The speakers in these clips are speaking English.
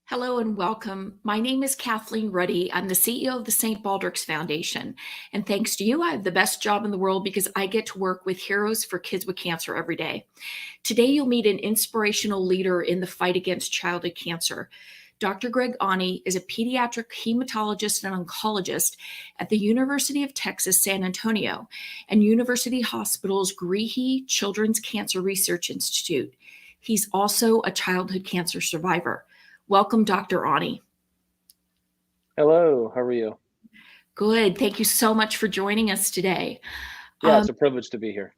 Hello and welcome. My name is Kathleen Ruddy. I'm the CEO of the St. Baldrick's Foundation. And thanks to you, I have the best job in the world because I get to work with heroes for kids with cancer every day. Today, you'll meet an inspirational leader in the fight against childhood cancer. Dr. Greg Aune is a pediatric hematologist and oncologist at the University of Texas, San Antonio, and University Hospital's Greehey Children's Cancer Research Institute. He's also a childhood cancer survivor. Welcome, Dr. Aune. Hello, how are you? Good. Thank you so much for joining us today. Yeah, it's a privilege to be here.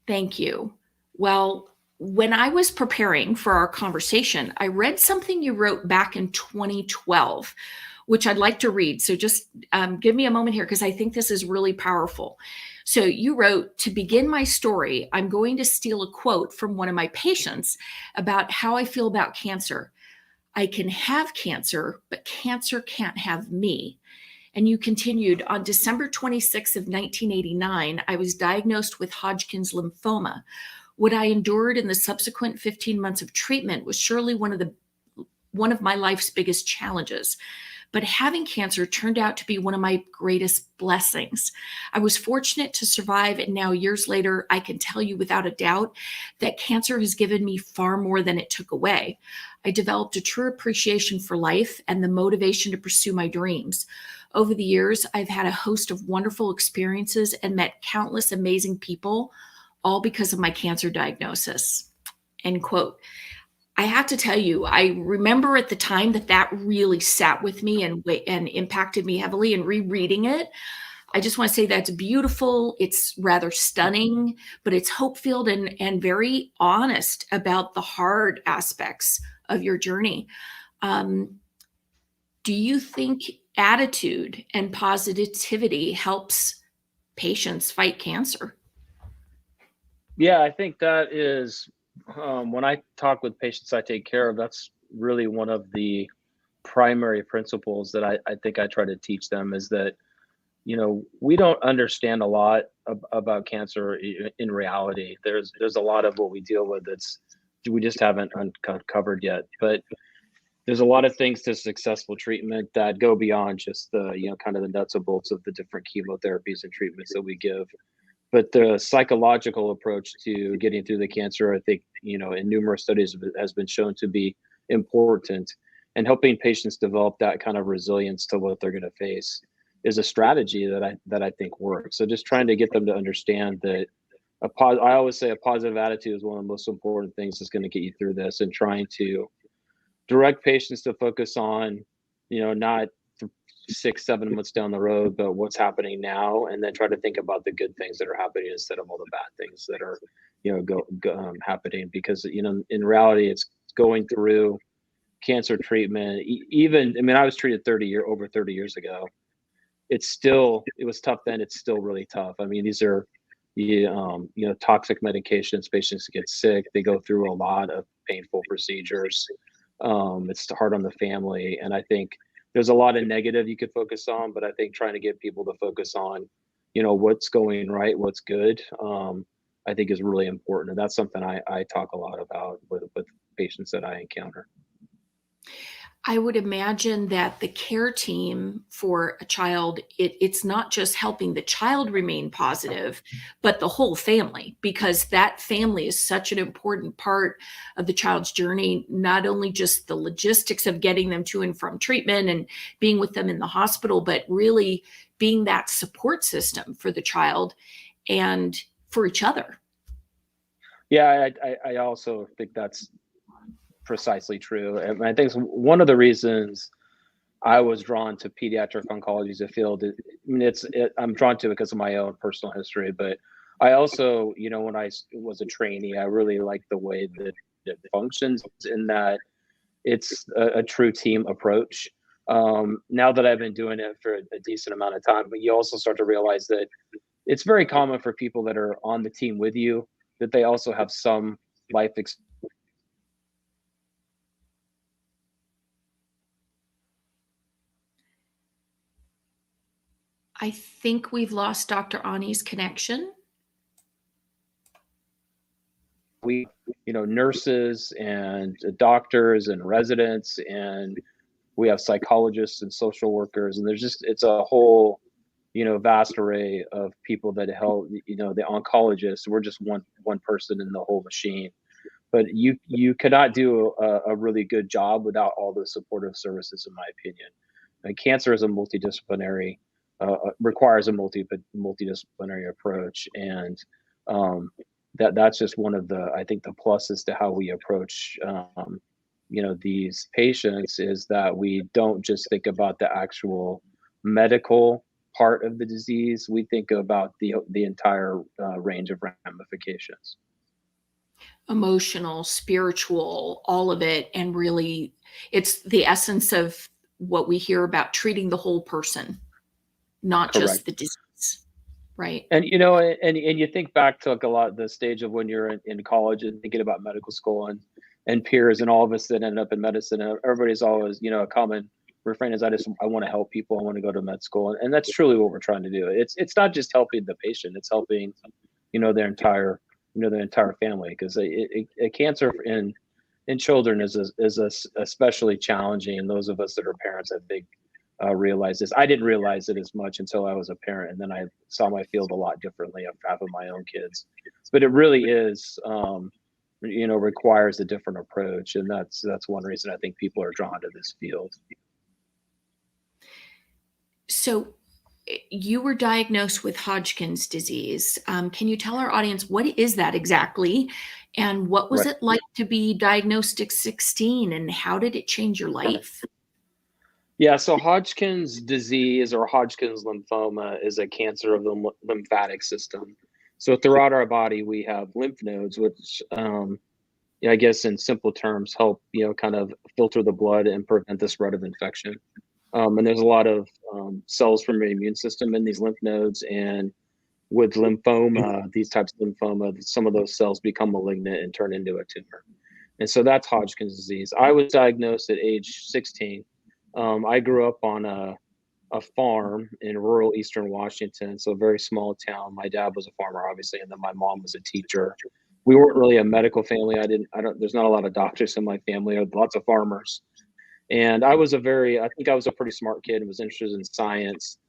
Thank you. Well, when I was preparing for our conversation, I read something you wrote back in 2012, which I'd like to read. So just give me a moment here because I think this is really powerful. So you wrote, "To begin my story, I'm going to steal a quote from one of my patients about how I feel about cancer. I can have cancer, but cancer can't have me." And you continued, "On December 26th of 1989, I was diagnosed with Hodgkin's lymphoma. What I endured in the subsequent 15 months of treatment was surely one of my life's biggest challenges. But having cancer turned out to be one of my greatest blessings. I was fortunate to survive, and now years later, I can tell you without a doubt that cancer has given me far more than it took away. I developed a true appreciation for life and the motivation to pursue my dreams. Over the years, I've had a host of wonderful experiences and met countless amazing people, all because of my cancer diagnosis." End quote. I have to tell you, I remember at the time that really sat with me and impacted me heavily. And rereading it, I just want to say that's beautiful. It's rather stunning, but it's hope-filled and very honest about the hard aspects of your journey. Do you think attitude and positivity helps patients fight cancer? Yeah, I think that is, when I talk with patients I take care of, that's really one of the primary principles that I think I try to teach them is that, we don't understand a lot about cancer in reality. There's a lot of what we deal with we just haven't uncovered yet. But there's a lot of things to successful treatment that go beyond just the, kind of the nuts and bolts of the different chemotherapies and treatments that we give. But the psychological approach to getting through the cancer, I think, in numerous studies has been shown to be important. And helping patients develop that kind of resilience to what they're going to face is a strategy that I think works. So just trying to get them to understand that I always say a positive attitude is one of the most important things that's going to get you through this, and trying to direct patients to focus on, not 6-7 months down the road, but what's happening now, and then try to think about the good things that are happening instead of all the bad things that are, happening. Because in reality, it's going through cancer treatment. I was treated over 30 years ago. It was tough then. It's still really tough. These are toxic medications. Patients get sick. They go through a lot of painful procedures. It's hard on the family, and I think there's a lot of negative you could focus on, but I think trying to get people to focus on, what's going right, what's good, I think is really important. And that's something I talk a lot about with patients that I encounter. I would imagine that the care team for a child, it's not just helping the child remain positive, but the whole family, because that family is such an important part of the child's journey, not only just the logistics of getting them to and from treatment and being with them in the hospital, but really being that support system for the child and for each other. Yeah, I also think that's precisely true. And I think one of the reasons I was drawn to pediatric oncology as a field, I'm drawn to it because of my own personal history, but I also, when I was a trainee, I really liked the way that it functions, in that it's a true team approach. Now that I've been doing it for a decent amount of time, but you also start to realize that it's very common for people that are on the team with you that they also have some life experience. I think we've lost Dr. Aune's connection. we, nurses and doctors and residents, and we have psychologists and social workers, and it's a whole, vast array of people that help, the oncologists. We're just one person in the whole machine. But you cannot do a really good job without all the supportive services, in my opinion. And cancer is a multidisciplinary, requires a multidisciplinary approach, and that's just one of the, I think, the pluses to how we approach these patients, is that we don't just think about the actual medical part of the disease. We think about the entire range of ramifications. Emotional, spiritual, all of it. And really, it's the essence of what we hear about treating the whole person, not Correct. just the disease. Right. And and you think back to like a lot of the stage of when you're in college and thinking about medical school and peers and all of us that end up in medicine, and everybody's always, a common refrain is, I want to help people, I want to go to med school. And that's truly what we're trying to do. It's not just helping the patient, it's helping, their entire family, because a cancer in children is especially challenging. And those of us that are parents, I think, realize this. I didn't realize it as much until I was a parent, and then I saw my field a lot differently on behalf of my own kids. But it really is, requires a different approach, and that's one reason I think people are drawn to this field. So you were diagnosed with Hodgkin's disease. Can you tell our audience, what is that exactly? And what was it like to be diagnosed at 16, and how did it change your life? Yeah, so Hodgkin's disease, or Hodgkin's lymphoma, is a cancer of the lymphatic system. So throughout our body, we have lymph nodes, which I guess in simple terms help, kind of filter the blood and prevent the spread of infection. And there's a lot of cells from your immune system in these lymph nodes. And with lymphoma, these types of lymphoma, some of those cells become malignant and turn into a tumor. And so that's Hodgkin's disease. I was diagnosed at age 16. I grew up on a farm in rural Eastern Washington, so a very small town. My dad was a farmer, obviously, and then my mom was a teacher. We weren't really a medical family. There's not a lot of doctors in my family, or lots of farmers. And I think I was a pretty smart kid and was interested in science.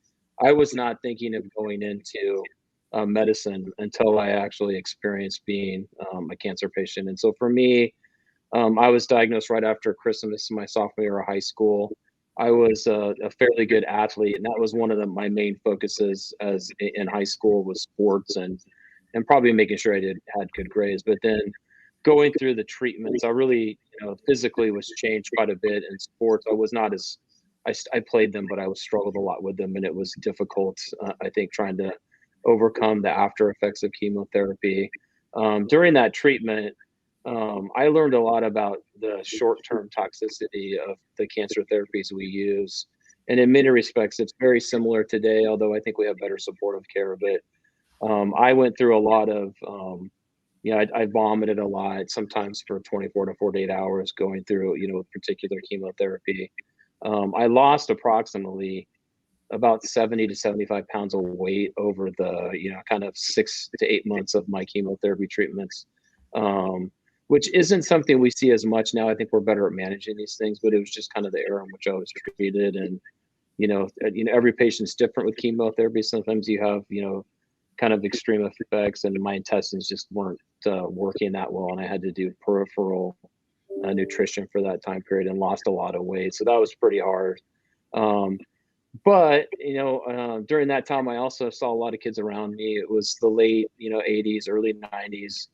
I was not thinking of going into medicine until I actually experienced being a cancer patient. And so for me, I was diagnosed right after Christmas, my sophomore year of high school. I was a fairly good athlete, and that was one of my main focuses as in high school, was sports and probably making sure I had good grades. But then going through the treatments, I really, physically was changed quite a bit. In sports, I was not as, I played them, but I struggled a lot with them, and it was difficult, I think, trying to overcome the after effects of chemotherapy. During that treatment, I learned a lot about the short-term toxicity of the cancer therapies we use. And in many respects, it's very similar today, although I think we have better supportive care. But I went through a lot of, I vomited a lot, sometimes for 24 to 48 hours going through, particular chemotherapy. I lost approximately about 70 to 75 pounds of weight over the, kind of 6 to 8 months of my chemotherapy treatments. Which isn't something we see as much now. I think we're better at managing these things, but it was just kind of the era in which I was treated. And, every patient's different with chemotherapy. Sometimes you have, kind of extreme effects, and my intestines just weren't working that well. And I had to do peripheral nutrition for that time period, and lost a lot of weight. So that was pretty hard. But, during that time, I also saw a lot of kids around me. It was the late, 80s, early 90s.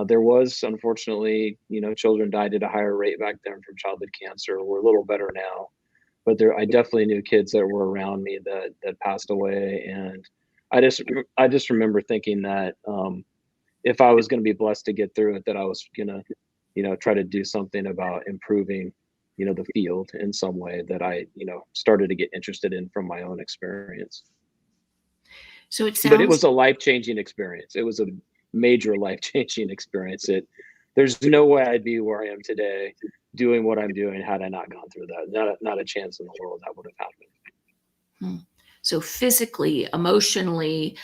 There was, unfortunately, children died at a higher rate back then from childhood cancer. We're a little better now, but I definitely knew kids that were around me that passed away. And I just remember thinking that if I was going to be blessed to get through it, that I was going to, try to do something about improving, the field in some way that I, started to get interested in from my own experience. So But it was a life-changing experience. It was a major life-changing experience. There's no way I'd be where I am today doing what I'm doing had I not gone through that. Not a chance in the world that would have happened. So physically, emotionally,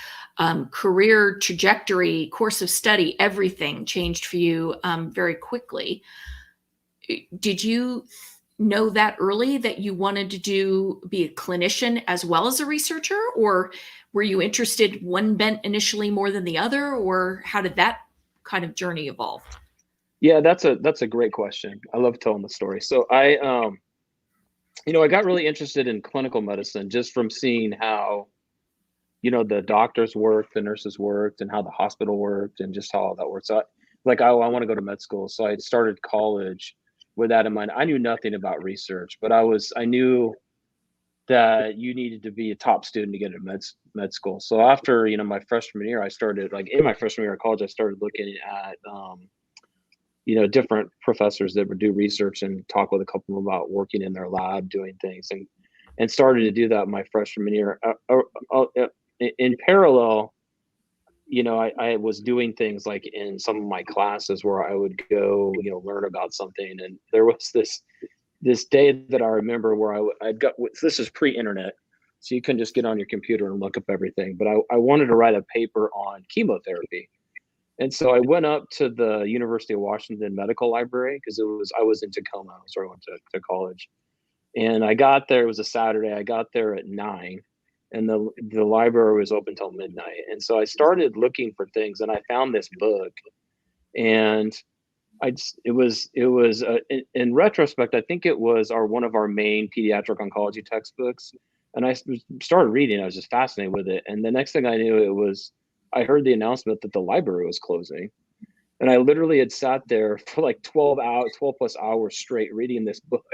career trajectory, course of study, everything changed for you very quickly. Did you know that early that you wanted to be a clinician as well as a researcher, or were you interested one bent initially more than the other, or how did that kind of journey evolve? Yeah, that's a great question. I love telling the story. So I got really interested in clinical medicine just from seeing how, the doctors worked, the nurses worked, and how the hospital worked, and just how all that worked. So, I want to go to med school. So I started college with that in mind. I knew nothing about research, but I knew that you needed to be a top student to get into med school. So after, my freshman year, I started in my freshman year of college, I started looking at, different professors that would do research and talk with a couple of them about working in their lab, doing things, and started to do that my freshman year. In parallel, I was doing things like in some of my classes where I would go, learn about something. And there was this day that I remember where I'd got, this is pre-internet, so you couldn't just get on your computer and look up everything. But I wanted to write a paper on chemotherapy. And so I went up to the University of Washington Medical Library because I was in Tacoma, so I went to college. And I got there, it was a Saturday. I got there at 9, and the library was open till midnight. And so I started looking for things, and I found this book. And it was in retrospect, I think it was one of our main pediatric oncology textbooks. And I started reading. I was just fascinated with it. And the next thing I knew, I heard the announcement that the library was closing. And I literally had sat there for like 12 plus hours straight reading this book.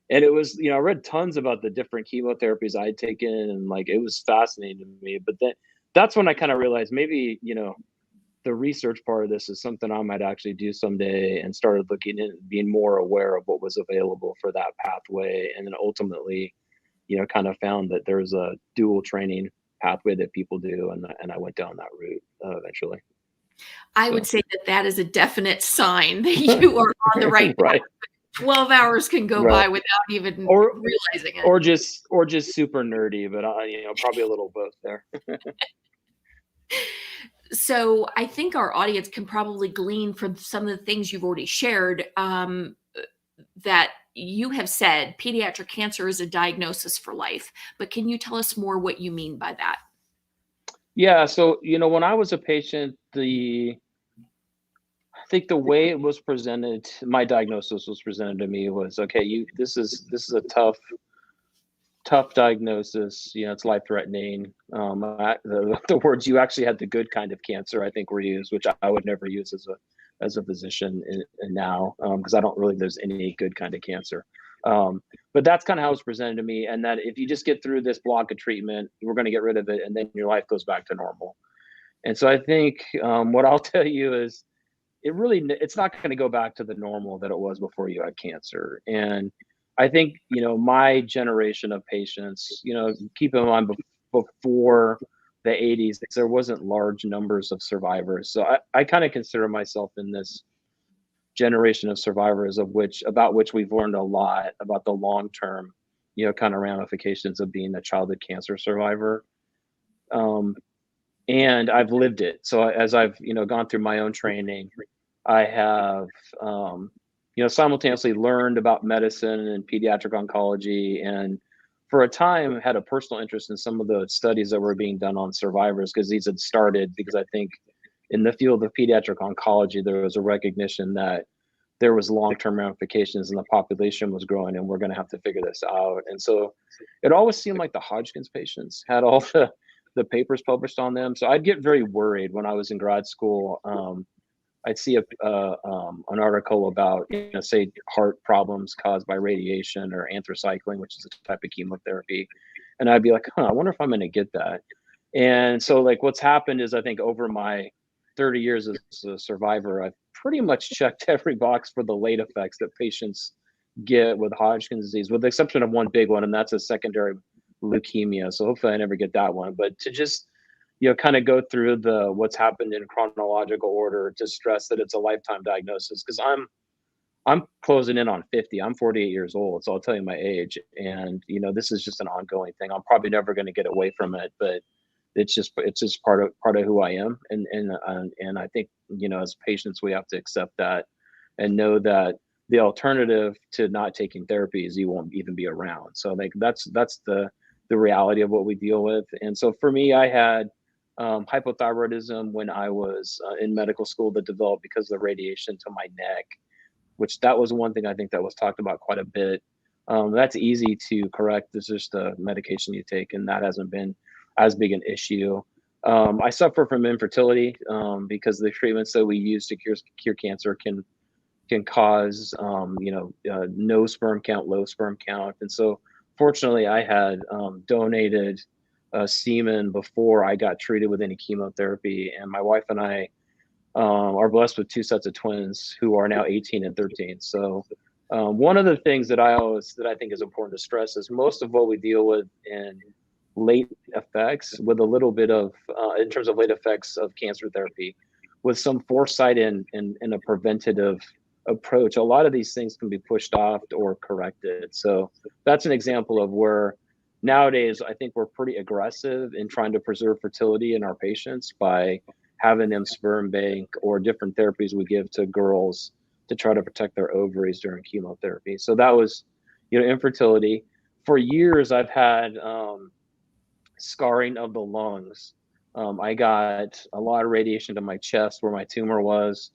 And it was, I read tons about the different chemotherapies I had taken, and it was fascinating to me. But that's when I kind of realized maybe, the research part of this is something I might actually do someday, and started looking in, being more aware of what was available for that pathway. And then ultimately, kind of found that there's a dual training pathway that people do. And I went down that route eventually. I would say that is a definite sign that you are on the right path. Right. 12 hours can go Right. by without even Or realizing it. or just super nerdy, but probably a little both there. So I think our audience can probably glean from some of the things you've already shared, that you have said pediatric cancer is a diagnosis for life. But can you tell us more what you mean by that? Yeah. So, when I was a patient, I think the way it was presented, my diagnosis was presented to me was, okay, this is a tough diagnosis. It's life threatening. The words "you actually had the good kind of cancer" I think were used, which I would never use as a physician now, because I don't really think there's any good kind of cancer. But that's kind of how it was presented to me, and that if you just get through this block of treatment, we're going to get rid of it, and then your life goes back to normal. And so I think what I'll tell you is it's not going to go back to the normal that it was before you had cancer. And I think, my generation of patients, keep in mind before the 80s, there wasn't large numbers of survivors. So I kind of consider myself in this generation of survivors about which we've learned a lot about the long-term, kind of ramifications of being a childhood cancer survivor. And I've lived it. So as I've, gone through my own training, I have, simultaneously learned about medicine and pediatric oncology, and for a time had a personal interest in some of the studies that were being done on survivors, because these had started because I think in the field of pediatric oncology, there was a recognition that there was long-term ramifications and the population was growing, and we're going to have to figure this out. And so it always seemed like the Hodgkin's patients had all the papers published on them. So I'd get very worried when I was in grad school. I'd see an article about, say, heart problems caused by radiation or anthracycline, which is a type of chemotherapy. And I'd be like, I wonder if I'm going to get that. And so what's happened is I think over my 30 years as a survivor, I've pretty much checked every box for the late effects that patients get with Hodgkin's disease, with the exception of one big one, and that's a secondary leukemia. So hopefully I never get that one. But to just kind of go through what's happened in chronological order, to stress that it's a lifetime diagnosis, because I'm closing in on 50. I'm 48 years old, so I'll tell you my age. And this is just an ongoing thing. I'm probably never going to get away from it, but it's just part of who I am, and I think, as patients we have to accept that and know that the alternative to not taking therapy is you won't even be around. So like that's the reality of what we deal with. And so for me, I had hypothyroidism when I was in medical school that developed because of the radiation to my neck, which that was one thing I think that was talked about quite a bit. That's easy to correct. It's just a medication you take, and that hasn't been as big an issue. I suffer from infertility because the treatments that we use to cure cancer can cause no sperm count, low sperm count, and so fortunately, I had donated semen before I got treated with any chemotherapy, and my wife and I are blessed with two sets of twins who are now 18 and 13. So one of the things that I think is important to stress is most of what we deal with in late effects, with a little bit of in terms of late effects of cancer therapy, with some foresight and a preventative approach, a lot of these things can be pushed off or corrected. So that's an example of where nowadays I think we're pretty aggressive in trying to preserve fertility in our patients by having them sperm bank or different therapies we give to girls to try to protect their ovaries during chemotherapy. So that was, infertility. For years, I've had scarring of the lungs. I got a lot of radiation to my chest where my tumor was.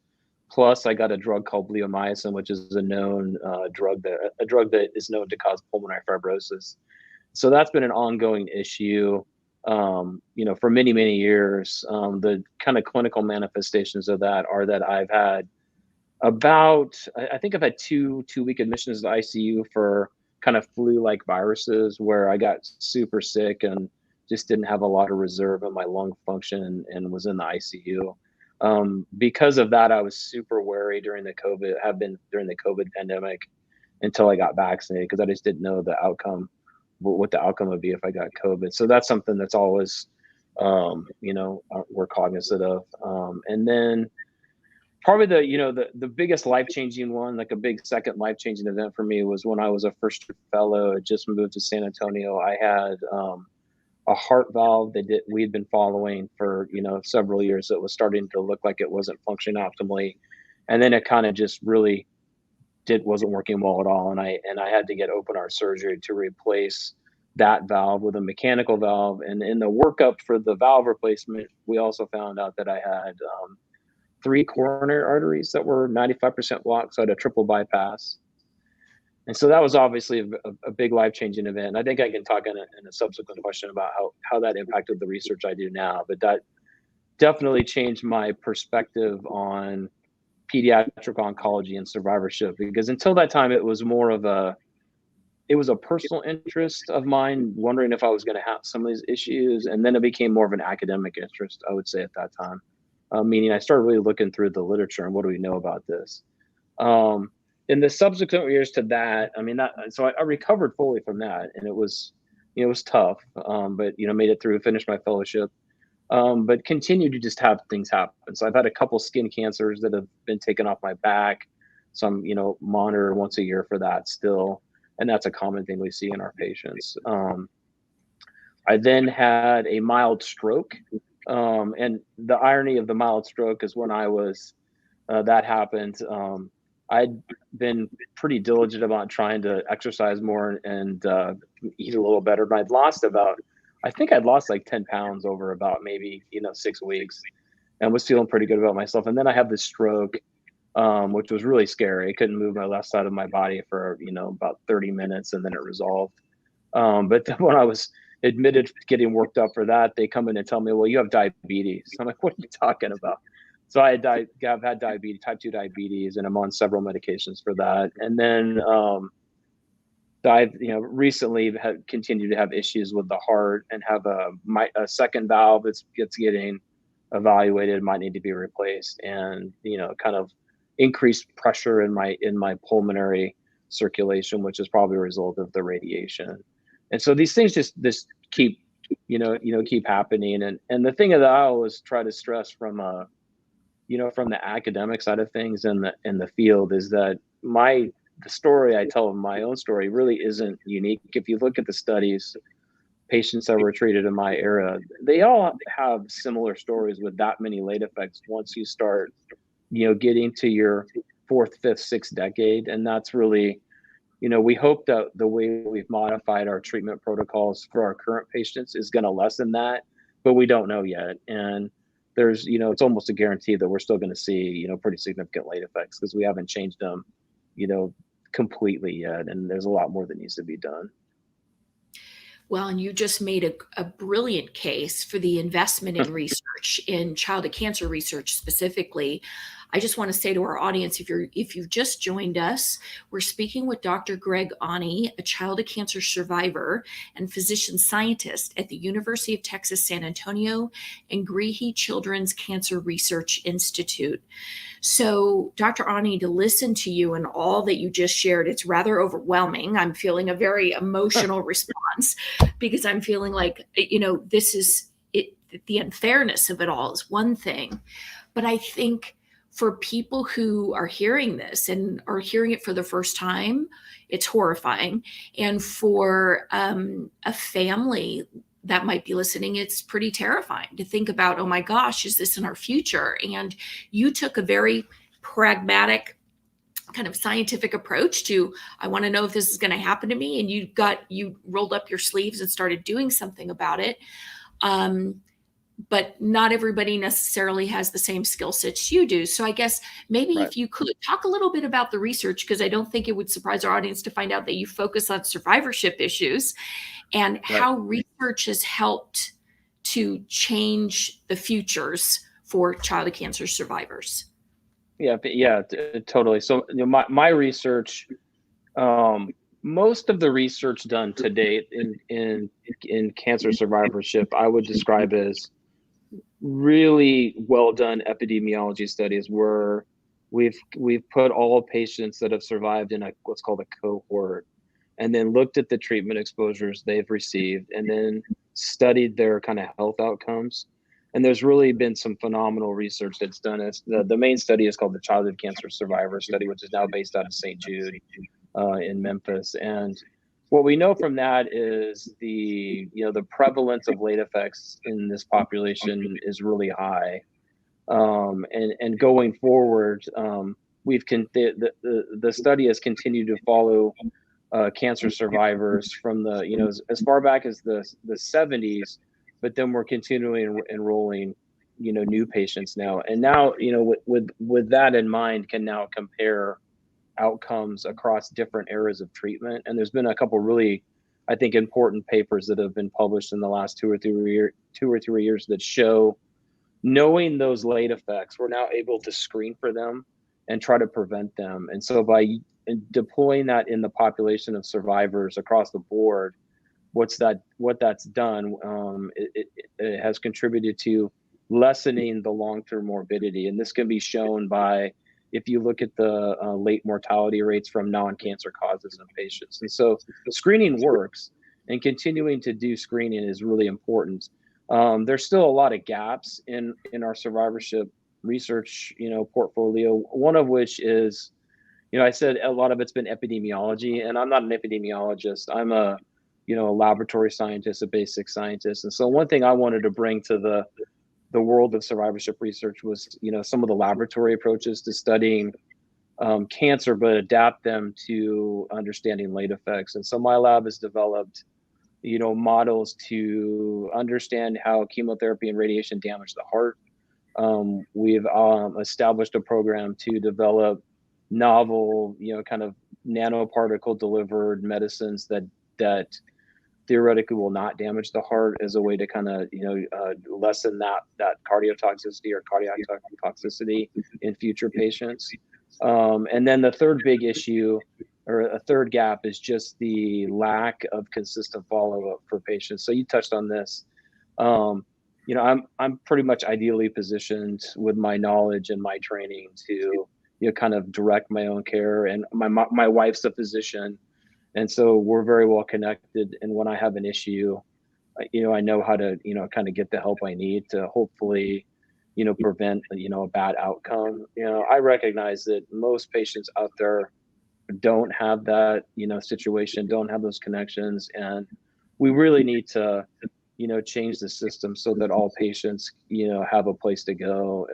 Plus, I got a drug called bleomycin, which is a known drug that is known to cause pulmonary fibrosis. So that's been an ongoing issue, for many, many years. The kind of clinical manifestations of that are that I've had I think I've had two-week admissions to the ICU for kind of flu-like viruses where I got super sick and just didn't have a lot of reserve in my lung function and was in the ICU. Because of that, I was super wary during the COVID pandemic until I got vaccinated, because I just didn't know what the outcome would be if I got COVID. So that's something that's always, we're cognizant of. And then probably the biggest life-changing one, like a big second life-changing event for me, was when I was a first-year fellow, just moved to San Antonio. I had a heart valve that we had been following for several years that was starting to look like it wasn't functioning optimally, and then it kind of just really wasn't working well at all, and I had to get open heart surgery to replace that valve with a mechanical valve. And in the workup for the valve replacement, we also found out that I had 3 coronary arteries that were 95% blocked, so I had a triple bypass. And so that was obviously a big life-changing event. And I think I can talk in a subsequent question about how that impacted the research I do now. But that definitely changed my perspective on pediatric oncology and survivorship, because until that time, it was a personal interest of mine, wondering if I was going to have some of these issues. And then it became more of an academic interest, I would say, at that time. Meaning I started really looking through the literature and what do we know about this. In the subsequent years to that, so I recovered fully from that, and it was tough, but made it through, finished my fellowship, but continued to just have things happen. So I've had a couple skin cancers that have been taken off my back. So I'm monitor once a year for that still, and that's a common thing we see in our patients. I then had a mild stroke. And the irony of the mild stroke is when that happened, I'd been pretty diligent about trying to exercise more and eat a little better. But I think I'd lost like 10 pounds over about maybe, 6 weeks, and was feeling pretty good about myself. And then I had this stroke, which was really scary. I couldn't move my left side of my body for, about 30 minutes, and then it resolved. But then when I was admitted getting worked up for that, they come in and tell me, well, you have diabetes. I'm like, what are you talking about? So I've had diabetes, type 2 diabetes, and I'm on several medications for that. And then I've recently continued to have issues with the heart and have a second valve that's getting evaluated, might need to be replaced, and kind of increased pressure in my pulmonary circulation, which is probably a result of the radiation. And so these things just keep keep happening. And the thing that I always try to stress from the academic side of things and the field is that the story I tell, my own story, really isn't unique. If you look at the studies, patients that were treated in my era, they all have similar stories with that many late effects once you start, getting to your fourth, fifth, sixth decade. And that's really, we hope that the way we've modified our treatment protocols for our current patients is going to lessen that, but we don't know yet. And there's, it's almost a guarantee that we're still going to see, pretty significant late effects because we haven't changed them, completely yet. And there's a lot more that needs to be done. Well, and you just made a brilliant case for the investment in research, in childhood cancer research specifically. I just want to say to our audience, if you've just joined us, we're speaking with Dr. Greg Aune, a childhood cancer survivor and physician scientist at the University of Texas San Antonio and Greehey Children's Cancer Research Institute. So, Dr. Aune, to listen to you and all that you just shared, it's rather overwhelming. I'm feeling a very emotional response because I'm feeling like, this is it. The unfairness of it all is one thing, but I think for people who are hearing this and are hearing it for the first time, it's horrifying. And for a family that might be listening, it's pretty terrifying to think about, oh my gosh, is this in our future? And you took a very pragmatic kind of scientific approach to, I want to know if this is going to happen to me. And you rolled up your sleeves and started doing something about it. But not everybody necessarily has the same skill sets you do. So I guess maybe Right. if you could talk a little bit about the research, because I don't think it would surprise our audience to find out that you focus on survivorship issues and Right. how research has helped to change the futures for childhood cancer survivors. Yeah, totally. So my research, most of the research done to date in cancer survivorship, I would describe as really well done epidemiology studies where we've put all patients that have survived in what's called a cohort, and then looked at the treatment exposures they've received, and then studied their kind of health outcomes. And there's really been some phenomenal research that's done. As the main study is called the Childhood Cancer Survivor Study, which is now based out of St. Jude in Memphis. And what we know from that is the prevalence of late effects in this population is really high. And going forward, the study has continued to follow cancer survivors from the as far back as the 70s, but then we're continuing enrolling new patients now, and now with that in mind can now compare outcomes across different eras of treatment. And there's been a couple really, I think, important papers that have been published in the last 2 or 3 years that show, knowing those late effects, we're now able to screen for them and try to prevent them. And so by deploying that in the population of survivors across the board, what that's done, it has contributed to lessening the long-term morbidity. And this can be shown by, if you look at the late mortality rates from non-cancer causes in patients. And so screening works, and continuing to do screening is really important. There's still a lot of gaps in our survivorship research, portfolio. One of which is, I said a lot of it's been epidemiology, and I'm not an epidemiologist. I'm a laboratory scientist, a basic scientist. And so one thing I wanted to bring to the world of survivorship research was, some of the laboratory approaches to studying cancer, but adapt them to understanding late effects. And so my lab has developed, models to understand how chemotherapy and radiation damage the heart. We've established a program to develop novel, kind of nanoparticle delivered medicines that theoretically will not damage the heart, as a way to kind of lessen that cardiotoxicity or cardiac toxicity in future patients. And then the third big issue, or a third gap, is just the lack of consistent follow-up for patients. So you touched on this. I'm pretty much ideally positioned with my knowledge and my training to kind of direct my own care, and my wife's a physician. And so we're very well connected. And when I have an issue, I know how to, kind of get the help I need to hopefully, prevent, a bad outcome. I recognize that most patients out there don't have that, situation, don't have those connections. And we really need to, change the system so that all patients, have a place to go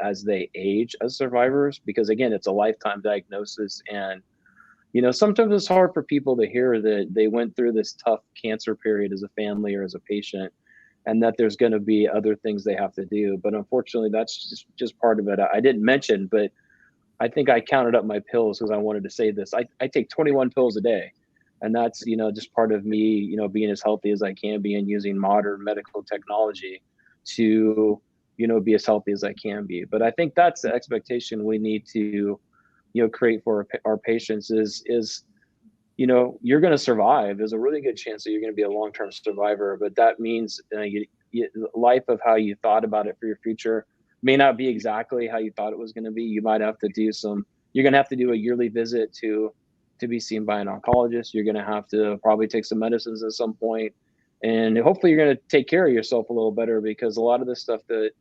as they age as survivors. Because again, it's a lifetime diagnosis, and sometimes it's hard for people to hear that they went through this tough cancer period as a family or as a patient, and that there's going to be other things they have to do. But unfortunately, that's just part of it. I didn't mention, but I think I counted up my pills because I wanted to say this. I take 21 pills a day. And that's, just part of me, being as healthy as I can be and using modern medical technology to, be as healthy as I can be. But I think that's the expectation we need to, create for our patients is, you're going to survive. There's a really good chance that you're going to be a long-term survivor, but that means life of how you thought about it for your future may not be exactly how you thought it was going to be. You might have to you're going to have to do a yearly visit to be seen by an oncologist. You're going to have to probably take some medicines at some point, and hopefully you're going to take care of yourself a little better, because a lot of this stuff that,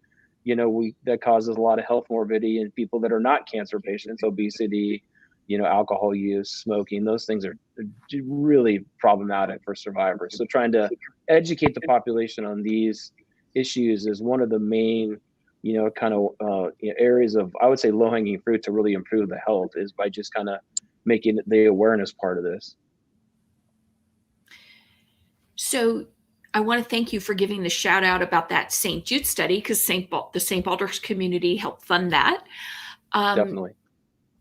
that causes a lot of health morbidity in people that are not cancer patients, obesity, alcohol use, smoking, those things are really problematic for survivors. So trying to educate the population on these issues is one of the main, kind of areas of, I would say, low hanging fruit to really improve the health, is by just kind of making the awareness part of this. So I want to thank you for giving the shout out about that St. Jude study, because the St. Baldrick community helped fund that. Definitely.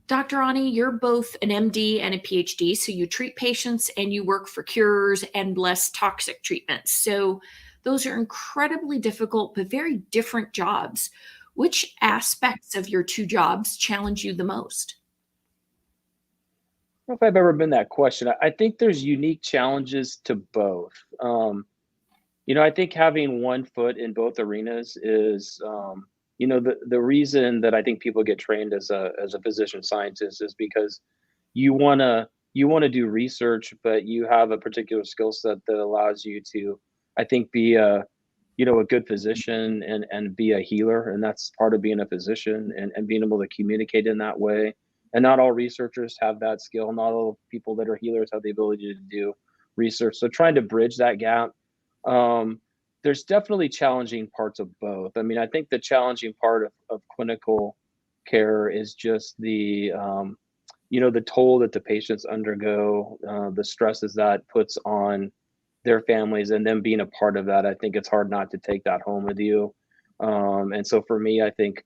Dr. Aune, you're both an MD and a PhD, so you treat patients and you work for cures and less toxic treatments. So those are incredibly difficult, but very different jobs. Which aspects of your two jobs challenge you the most? I don't know if I've ever been that question. I think there's unique challenges to both. I think having one foot in both arenas is, the reason that I think people get trained as a physician scientist is because you wanna do research, but you have a particular skill set that allows you to, I think, be a good physician and be a healer. And that's part of being a physician, and being able to communicate in that way. And not all researchers have that skill. Not all people that are healers have the ability to do research. So trying to bridge that gap, um, there's definitely challenging parts of both. I mean, I think the challenging part of clinical care is just the toll that the patients undergo, the stresses that puts on their families, and them being a part of that. I think it's hard not to take that home with you. And so for me, I think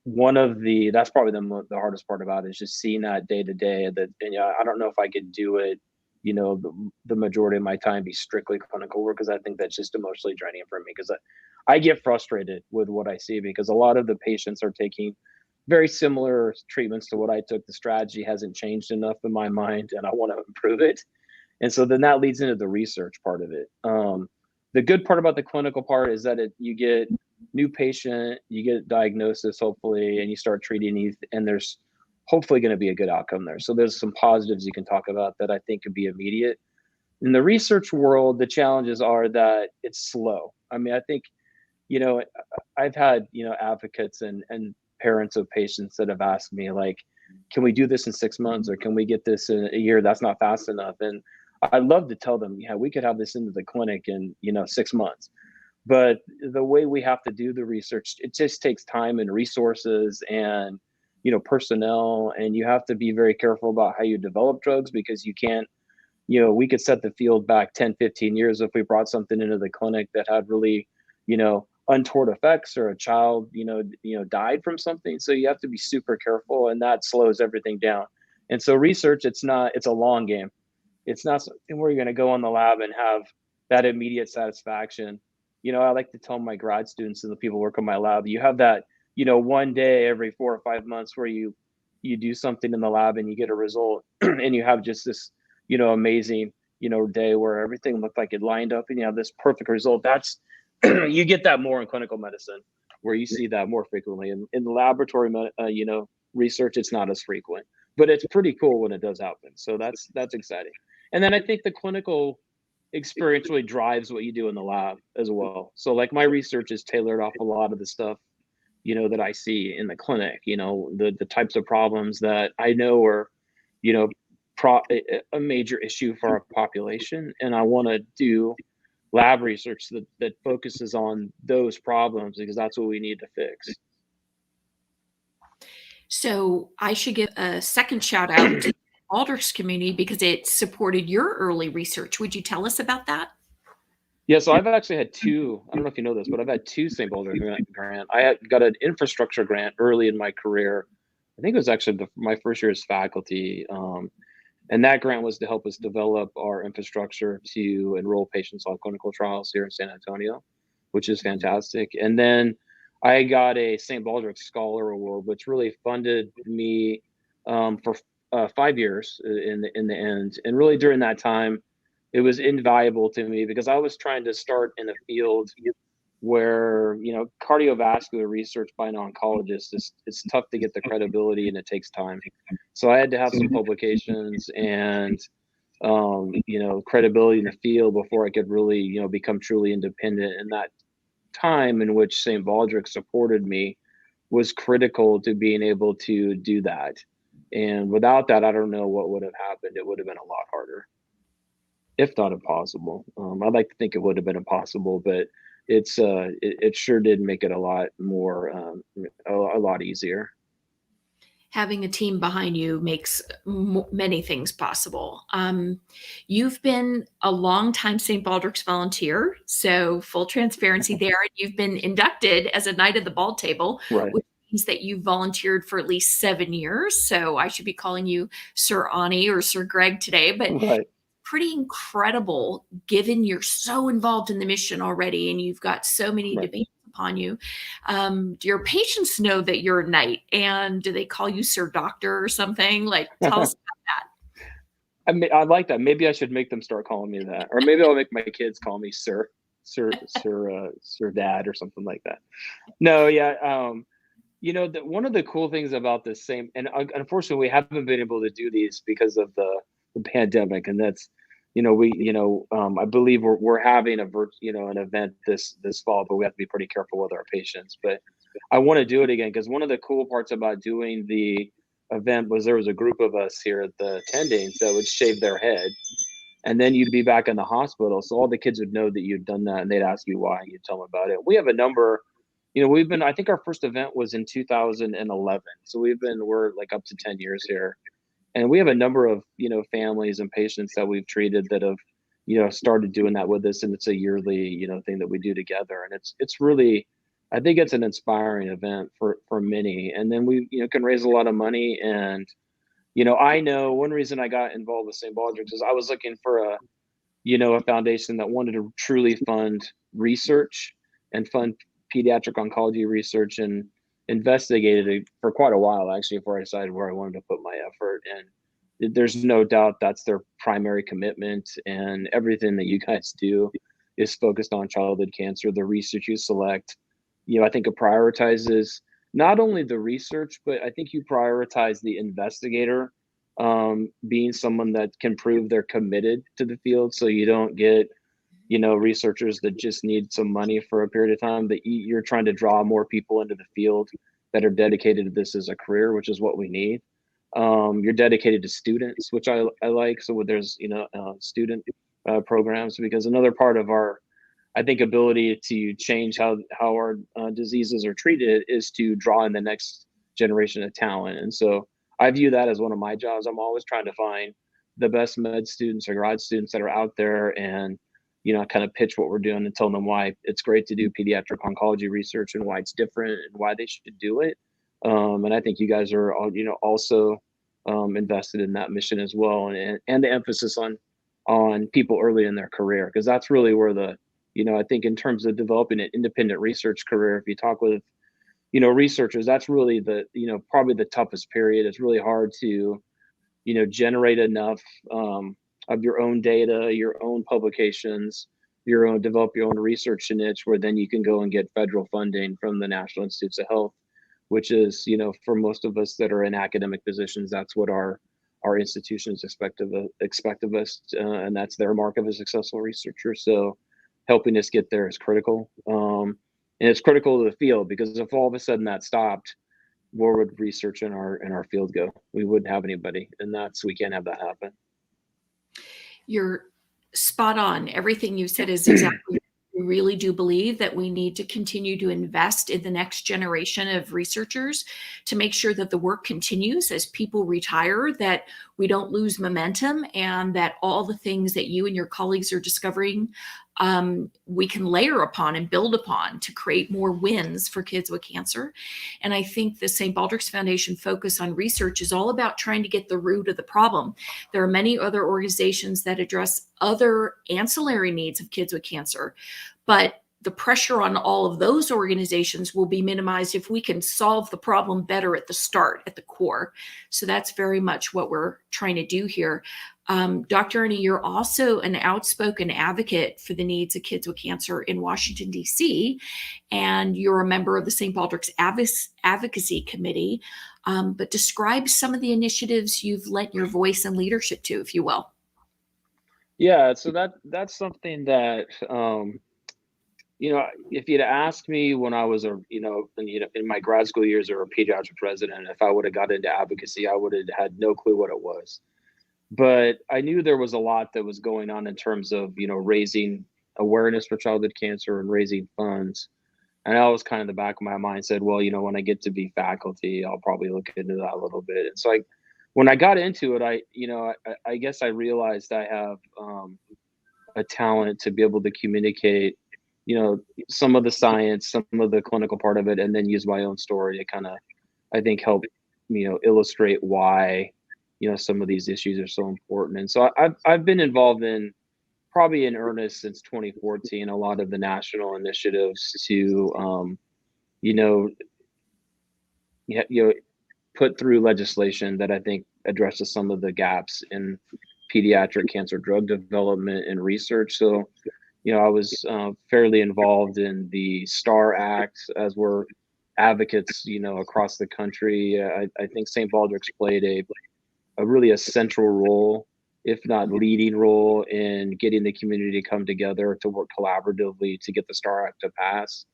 that's probably the hardest part about it, is just seeing that day to day. And I don't know if I could do it, the majority of my time be strictly clinical work, because I think that's just emotionally draining for me, because I get frustrated with what I see, because a lot of the patients are taking very similar treatments to what I took. The strategy hasn't changed enough in my mind, and I want to improve it. And so then that leads into the research part of it. The good part about the clinical part is that you get new patient, you get diagnosis, hopefully, and you start treating these, and there's hopefully going to be a good outcome there. So there's some positives you can talk about that I think could be immediate. In the research world, the challenges are that it's slow. I mean, I think, I've had, advocates and parents of patients that have asked me, like, can we do this in 6 months, or can we get this in a year? That's not fast enough. And I'd love to tell them, yeah, we could have this into the clinic in, 6 months. But the way we have to do the research, it just takes time and resources and, personnel. And you have to be very careful about how you develop drugs, because you can't, we could set the field back 10, 15 years if we brought something into the clinic that had really, untoward effects, or a child, died from something. So you have to be super careful, and that slows everything down. And so research, it's a long game. It's not something where you're going to go in the lab and have that immediate satisfaction. I like to tell my grad students and the people who work in my lab, you have that, one day every 4 or 5 months where you do something in the lab and you get a result, and you have just this, amazing, day where everything looked like it lined up and you have this perfect result. That's you get that more in clinical medicine, where you see that more frequently. In the laboratory, research, it's not as frequent, but it's pretty cool when it does happen. So that's exciting. And then I think the clinical experience really drives what you do in the lab as well. So like my research is tailored off a lot of the stuff, that I see in the clinic, the types of problems that I know are, a major issue for our population, and I want to do lab research that focuses on those problems because that's what we need to fix. So I should give a second shout out to the Baldrick's community because it supported your early research. Would you tell us about that? Yeah, so I've actually had two. I don't know if you know this, but I've had two St. Baldrick grant. Got an infrastructure grant early in my career. I think it was actually my first year as faculty. And that grant was to help us develop our infrastructure to enroll patients on clinical trials here in San Antonio, which is fantastic. And then I got a St. Baldrick Scholar Award, which really funded me for 5 years in the end. And really during that time, it was invaluable to me because I was trying to start in a field where, cardiovascular research by an oncologist it's tough to get the credibility and it takes time. So I had to have some publications and credibility in the field before I could really, become truly independent. And that time in which St. Baldrick supported me was critical to being able to do that. And without that, I don't know what would have happened. It would have been a lot harder, if not impossible. I'd like to think it would have been impossible, but it sure did make it a lot more, a lot easier. Having a team behind you makes many things possible. You've been a long-time St. Baldrick's volunteer, so full transparency there. You've been inducted as a Knight of the Bald Table, Right. which means that you've volunteered for at least 7 years. So I should be calling you Sir Aune or Sir Greg today, but Right. pretty incredible given you're so involved in the mission already and you've got so many Right. demands upon you. Do your patients know that you're a knight, and do they call you Sir Doctor or something? Like, tell us about I like that. Maybe I should make them start calling me that, or maybe I'll make my kids call me Sir Dad or something like that. No, yeah. One of the cool things about this and unfortunately we haven't been able to do these because of the pandemic, and that's, I believe we're having an event this fall, but we have to be pretty careful with our patients. But I want to do it again because one of the cool parts about doing the event was there was a group of us here at the attendings that would shave their head, and then you'd be back in the hospital, so all the kids would know that you'd done that, and they'd ask you why, and you'd tell them about it. We have a number. I think our first event was in 2011. So we're like up to 10 years here. And we have a number of, families and patients that we've treated that have, started doing that with us. And it's a yearly, thing that we do together. And it's really, I think it's an inspiring event for many. And then we, can raise a lot of money. And, I know one reason I got involved with St. Baldrick's is I was looking for a foundation that wanted to truly fund research and fund pediatric oncology research, and investigated it for quite a while actually before I decided where I wanted to put my effort. And there's no doubt that's their primary commitment, and everything that you guys do is focused on childhood cancer. The research you select, I think it prioritizes not only the research, but I think you prioritize the investigator being someone that can prove they're committed to the field, so you don't get researchers that just need some money for a period of time. That you're trying to draw more people into the field that are dedicated to this as a career, which is what we need. You're dedicated to students, which I like. So there's student programs, because another part of our, I think, ability to change how our diseases are treated is to draw in the next generation of talent. And so I view that as one of my jobs. I'm always trying to find the best med students or grad students that are out there, and kind of pitch what we're doing and tell them why it's great to do pediatric oncology research and why it's different and why they should do it. And I think you guys are all, also invested in that mission as well, and the emphasis on people early in their career, because that's really where I think in terms of developing an independent research career, if you talk with researchers, that's really probably the toughest period. It's really hard to generate enough of your own data, your own publications, develop your own research niche, where then you can go and get federal funding from the National Institutes of Health, which is, for most of us that are in academic positions, that's what our institutions expect of us, and that's their mark of a successful researcher. So helping us get there is critical. And it's critical to the field, because if all of a sudden that stopped, where would research in our field go? We wouldn't have anybody, and we can't have that happen. You're spot on. Everything you said is exactly. We really do believe that we need to continue to invest in the next generation of researchers to make sure that the work continues as people retire, that we don't lose momentum, and that all the things that you and your colleagues are discovering, we can layer upon and build upon to create more wins for kids with cancer. And I think the St. Baldrick's Foundation focus on research is all about trying to get the root of the problem. There are many other organizations that address other ancillary needs of kids with cancer, but the pressure on all of those organizations will be minimized if we can solve the problem better at the start, at the core. So that's very much what we're trying to do here. Dr. Aune, you're also an outspoken advocate for the needs of kids with cancer in Washington, D.C., and you're a member of the St. Baldrick's Advocacy Committee. But describe some of the initiatives you've lent your voice and leadership to, if you will. Yeah, so that's something that if you'd asked me when I was in my grad school years or a pediatric resident, if I would have got into advocacy, I would have had no clue what it was. But I knew there was a lot that was going on in terms of, raising awareness for childhood cancer and raising funds. And I was kind of in the back of my mind said, well, when I get to be faculty, I'll probably look into that a little bit. And so when I got into it, I guess I realized I have a talent to be able to communicate some of the science, some of the clinical part of it, and then use my own story to kind of, I think, help, illustrate why, some of these issues are so important. And so I've been involved probably in earnest since 2014, a lot of the national initiatives to, put through legislation that I think addresses some of the gaps in pediatric cancer drug development and research. So, I was fairly involved in the STAR Act, as we're advocates, across the country. I think St. Baldrick's played a really central role, if not leading role, in getting the community to come together to work collaboratively to get the STAR Act to pass.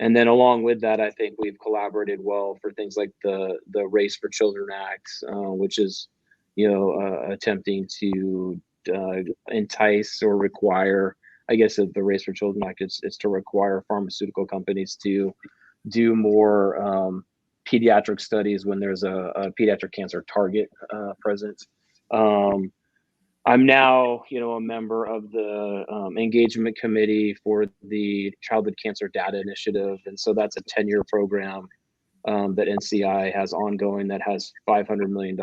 And then along with that, I think we've collaborated well for things like the Race for Children Act, which is, attempting to entice or require, I guess the Race for Children Act is to require pharmaceutical companies to do more pediatric studies when there's a pediatric cancer target present. I'm now, a member of the engagement committee for the Childhood Cancer Data Initiative. And so that's a 10-year program that NCI has ongoing that has $500 million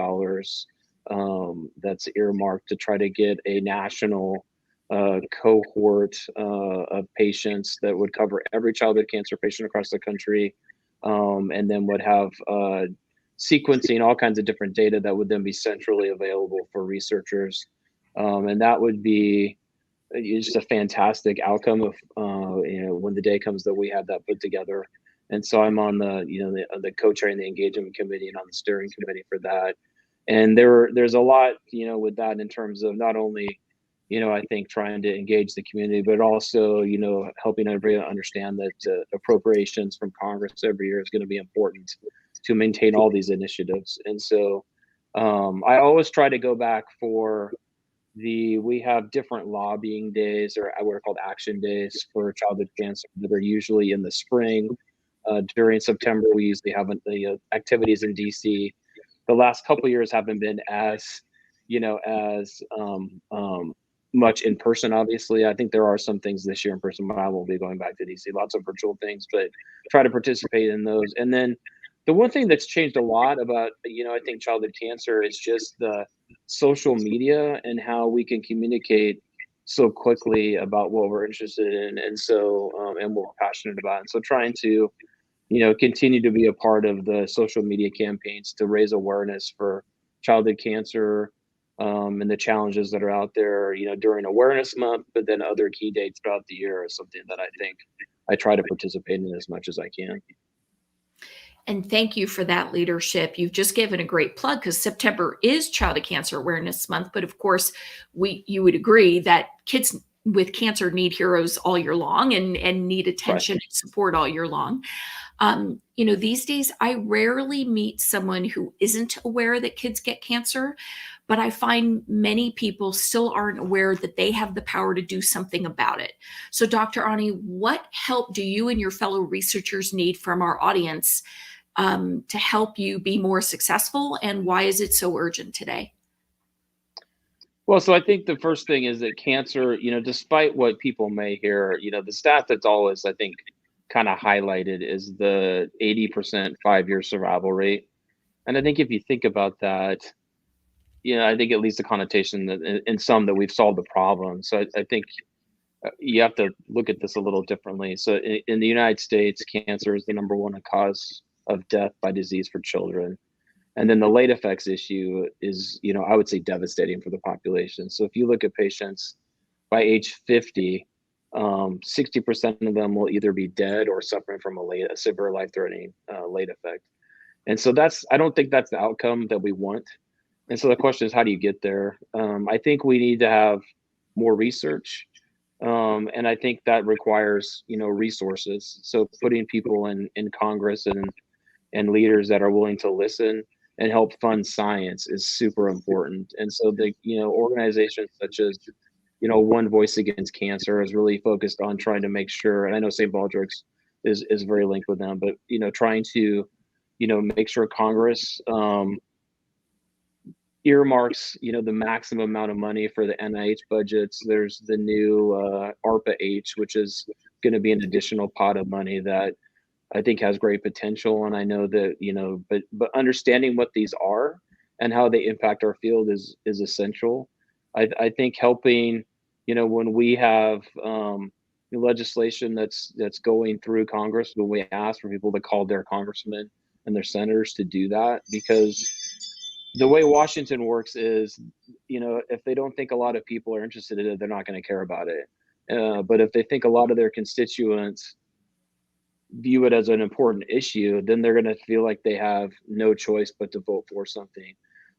that's earmarked to try to get a national cohort of patients that would cover every childhood cancer patient across the country, and then would have sequencing all kinds of different data that would then be centrally available for researchers. And that would be just a fantastic outcome of when the day comes that we have that put together. And so I'm on the co-chairing the engagement committee and on the steering committee for that. And there's a lot, with that in terms of not only, I think trying to engage the community, but also, helping everybody understand that appropriations from Congress every year is going to be important to maintain all these initiatives. And so I always try to go back we have different lobbying days, or what are called action days, for childhood cancer that are usually in the spring. During September, we usually have the activities in DC. The last couple of years haven't been as much in person, obviously. I think there are some things this year in person, but I won't be going back to DC. Lots of virtual things, but try to participate in those. And then the one thing that's changed a lot about, I think childhood cancer is just the social media and how we can communicate so quickly about what we're interested in. And so, and what we're passionate about. And so trying to, continue to be a part of the social media campaigns to raise awareness for childhood cancer, and the challenges that are out there, during Awareness Month, but then other key dates throughout the year is something that I think I try to participate in as much as I can. And thank you for that leadership. You've just given a great plug, because September is Childhood Cancer Awareness Month. But of course, you would agree that kids with cancer need heroes all year long and need attention and support all year long. These days I rarely meet someone who isn't aware that kids get cancer, but I find many people still aren't aware that they have the power to do something about it. So, Dr. Aune, what help do you and your fellow researchers need from our audience to help you be more successful, and why is it so urgent today? Well, so I think the first thing is that cancer, despite what people may hear, the stat that's always, I think, kind of highlighted is the 80% 5-year survival rate. And I think if you think about that, I think it leads to connotation that in some that we've solved the problem. So I think you have to look at this a little differently. So in the United States, cancer is the number one cause of death by disease for children. And then the late effects issue is, I would say devastating for the population. So if you look at patients by age 50, 60% of them will either be dead or suffering from a severe life-threatening late effect. And so I don't think that's the outcome that we want. And so the question is, how do you get there? I think we need to have more research. And I think that requires, resources. So putting people in Congress and leaders that are willing to listen and help fund science is super important. And so organizations such as, One Voice Against Cancer is really focused on trying to make sure, and I know St. Baldrick's is very linked with them, but, trying to, make sure Congress earmarks, the maximum amount of money for the NIH budgets. There's the new ARPA-H, which is going to be an additional pot of money that I think has great potential. And I know that, but understanding what these are and how they impact our field is essential. I think helping, when we have legislation that's going through Congress, when we ask for people to call their congressmen and their senators to do that, because the way Washington works is, if they don't think a lot of people are interested in it, they're not going to care about it. But if they think a lot of their constituents view it as an important issue, then they're going to feel like they have no choice but to vote for something.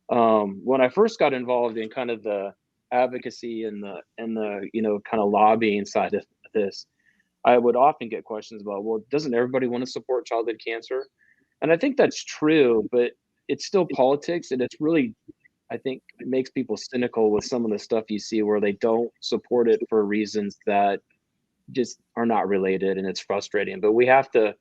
When I first got involved in kind of the advocacy and the kind of lobbying side of this, I would often get questions about, well, doesn't everybody want to support childhood cancer? And I think that's true, but it's still politics, and it's really, I think, it makes people cynical with some of the stuff you see where they don't support it for reasons that just are not related, and it's frustrating. But we have to,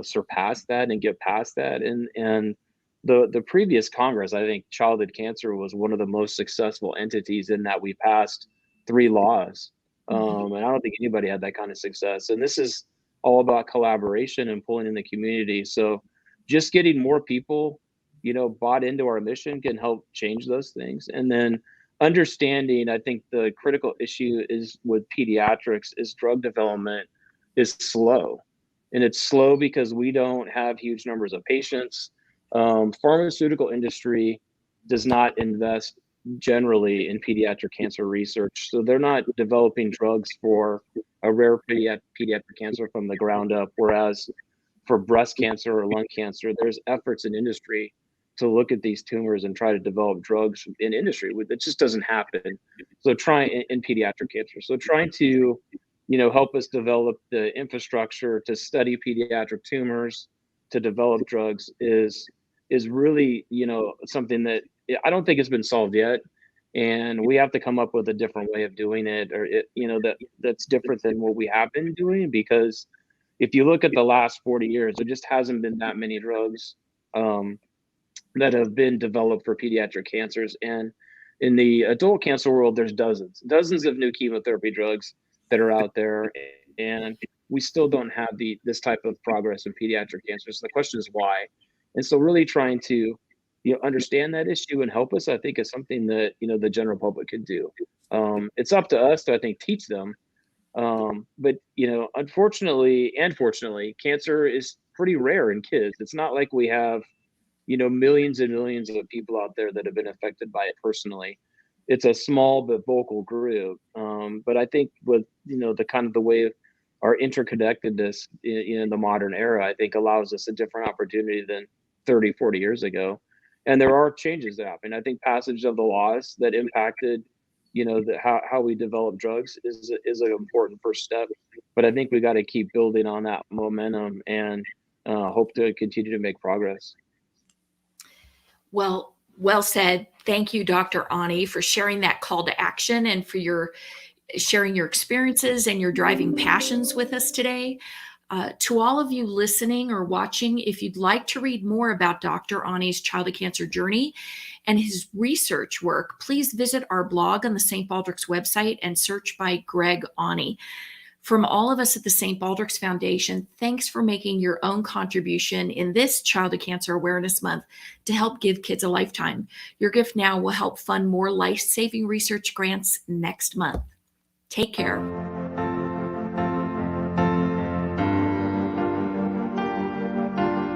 surpass that and get past that. And the previous Congress, I think childhood cancer was one of the most successful entities in that we passed 3 laws. And I don't think anybody had that kind of success. And this is all about collaboration and pulling in the community. So just getting more people, bought into our mission can help change those things. And then understanding, I think the critical issue is with pediatrics is drug development is slow. And it's slow because we don't have huge numbers of patients. Pharmaceutical industry does not invest generally in pediatric cancer research. So they're not developing drugs for a rare pediatric cancer from the ground up. Whereas for breast cancer or lung cancer, there's efforts in industry to look at these tumors and try to develop drugs in industry. It just doesn't happen. So trying in pediatric cancer. So trying to, help us develop the infrastructure to study pediatric tumors, to develop drugs is really, something that I don't think has been solved yet. And we have to come up with a different way of doing it, or that's different than what we have been doing. Because if you look at the last 40 years, there just hasn't been that many drugs that have been developed for pediatric cancers. And in the adult cancer world, there's dozens of new chemotherapy drugs that are out there, and we still don't have this type of progress in pediatric cancer. So the question is why? And so really trying to understand that issue and help us, I think, is something that the general public can do. It's up to us to, I think, teach them. But unfortunately and fortunately, cancer is pretty rare in kids. It's not like we have millions and millions of people out there that have been affected by it personally. It's a small but vocal group. But I think with the kind of the way our interconnectedness in the modern era, I think allows us a different opportunity than 30, 40 years ago. And there are changes that happen. I think passage of the laws that impacted how we develop drugs is an important first step. But I think we got to keep building on that momentum and hope to continue to make progress. Well said. Thank you, Dr. Aune, for sharing that call to action and for sharing your experiences and your driving passions with us today. To all of you listening or watching, if you'd like to read more about Dr. Aune's childhood cancer journey and his research work, please visit our blog on the St. Baldrick's website and search by Greg Aune. From all of us at the St. Baldrick's Foundation, thanks for making your own contribution in this Childhood Cancer Awareness Month to help give kids a lifetime. Your gift now will help fund more life-saving research grants next month. Take care.